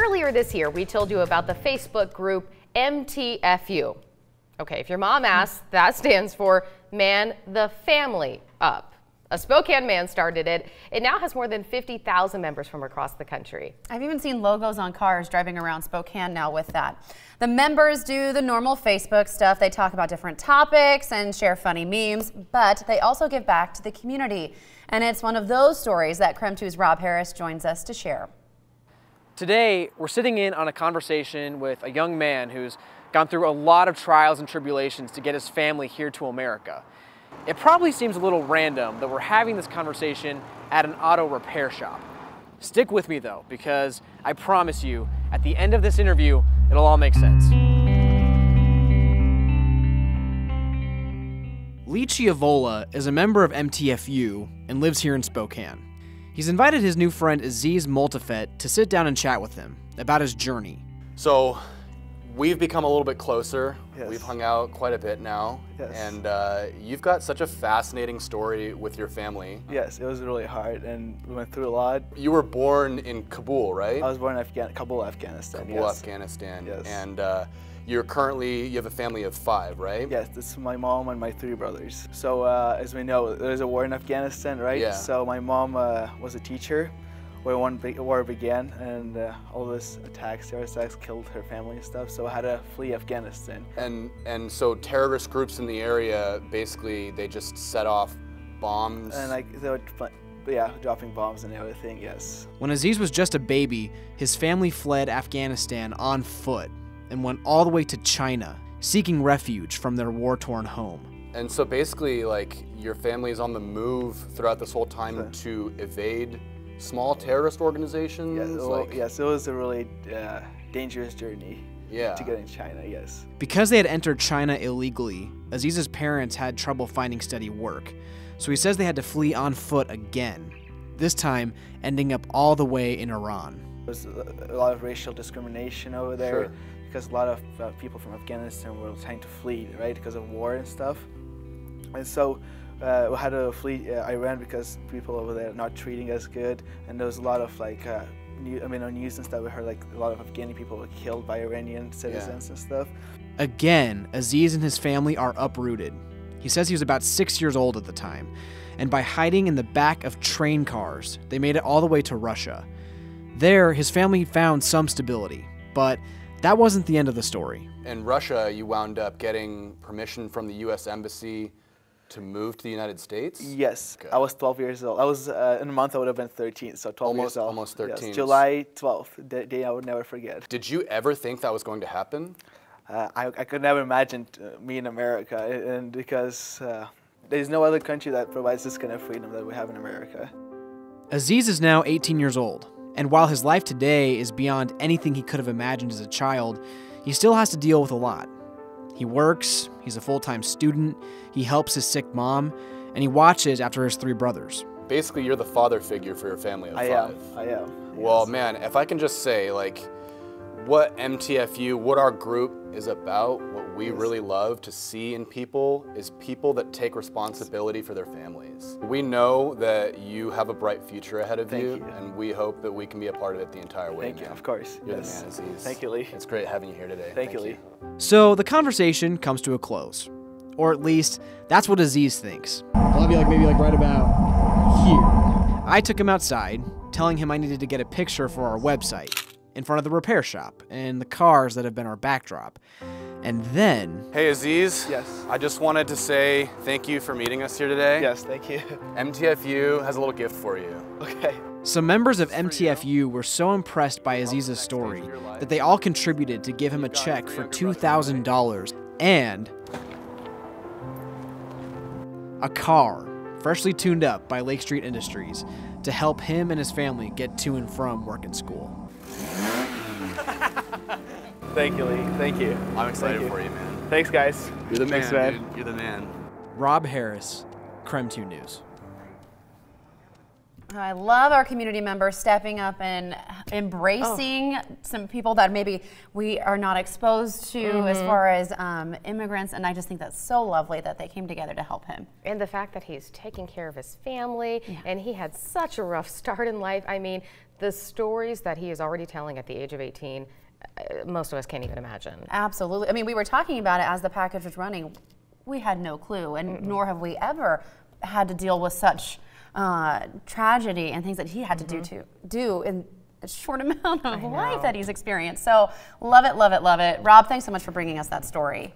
Earlier this year, we told you about the Facebook group MTFU. Okay, if your mom asks, that stands for Man the Family Up. A Spokane man started it. It now has more than 50,000 members from across the country. I've even seen logos on cars driving around Spokane now with that. The members do the normal Facebook stuff. They talk about different topics and share funny memes, but they also give back to the community. And it's one of those stories that KREM 2's Rob Harris joins us to share. Today, we're sitting in on a conversation with a young man who's gone through a lot of trials and tribulations to get his family here to America. It probably seems a little random that we're having this conversation at an auto repair shop. Stick with me though, because I promise you, at the end of this interview, it'll all make sense. Lee Chiavola is a member of MTFU and lives here in Spokane. He's invited his new friend Aziz Multifet to sit down and chat with him about his journey. So, we've become a little bit closer. Yes. We've hung out quite a bit now. Yes. And you've got such a fascinating story with your family. Yes, it was really hard and we went through a lot. You were born in Kabul, right? I was born in Kabul, Afghanistan. Kabul, yes. Afghanistan. Yes. And you have a family of 5, right? Yes, this is my mom and my 3 brothers. So as we know, there's a war in Afghanistan, right? Yeah. So my mom was a teacher where one big war began, and all this terrorist attacks killed her family and stuff, so I had to flee Afghanistan. And so terrorist groups in the area, basically, they just set off bombs? And they would, yeah, dropping bombs and everything, yes. When Aziz was just a baby, his family fled Afghanistan on foot and went all the way to China, seeking refuge from their war-torn home. And so basically, like, your family is on the move throughout this whole time to evade small terrorist organizations? Yes, yes, it was a really dangerous journey to get in China, yes. Because they had entered China illegally, Aziz's parents had trouble finding steady work, so he says they had to flee on foot again, this time ending up all the way in Iran. There was a lot of racial discrimination over there. Sure. Because a lot of people from Afghanistan were trying to flee, right, because of war and stuff. And so we had to flee Iran because people over there are not treating us good, and there was a lot of on news and stuff we heard like a lot of Afghani people were killed by Iranian citizens and stuff. Again, Aziz and his family are uprooted. He says he was about 6 years old at the time, and by hiding in the back of train cars, they made it all the way to Russia. There, his family found some stability, but that wasn't the end of the story. In Russia, you wound up getting permission from the U.S. Embassy to move to the United States? Yes, okay. I was 12 years old. I was, in a month I would have been 13, so 12 years old. Almost 13. Yes, July 12th, the day I would never forget. Did you ever think that was going to happen? I could never imagine me in America, and because there's no other country that provides this kind of freedom that we have in America. Aziz is now 18 years old, and while his life today is beyond anything he could have imagined as a child, he still has to deal with a lot. He works, he's a full-time student, he helps his sick mom, and he watches after his 3 brothers. Basically, you're the father figure for your family of 5. I am. Well, yes. Man, if I can just say, like, what MTFU, what our group is about, what we really love to see in people is people that take responsibility for their families. We know that you have a bright future ahead of you, and we hope that we can be a part of it the entire way. Thank you, of course. You're the man, Aziz. Thank you, Lee. It's great having you here today. Thank you, Lee. So the conversation comes to a close, or at least that's what Aziz thinks. I'll be maybe right about here. I took him outside, telling him I needed to get a picture for our website, in front of the repair shop and the cars that have been our backdrop. And then... Hey Aziz. Yes. I just wanted to say thank you for meeting us here today. Yes, thank you. MTFU has a little gift for you. Okay. Some members of MTFU were so impressed by Aziz's story that they all contributed to give him a check for $2,000 and a car, freshly tuned up by Lake Street Industries, to help him and his family get to and from work and school. Thank you, Lee. Thank you. I'm excited for you, man. Thanks, guys. You're the man, Thanks, man. dude. You're the man. Rob Harris, KREM 2 News. I love our community members stepping up and embracing some people that maybe we are not exposed to as far as immigrants, and I just think that's so lovely that they came together to help him. And the fact that he's taking care of his family, and he had such a rough start in life. I mean, The stories that he is already telling at the age of 18, most of us can't even imagine. Absolutely. I mean, we were talking about it as the package was running. We had no clue, and nor have we ever had to deal with such tragedy and things that he had to do in a short amount of life that he's experienced. So love it, love it, love it. Rob, thanks so much for bringing us that story.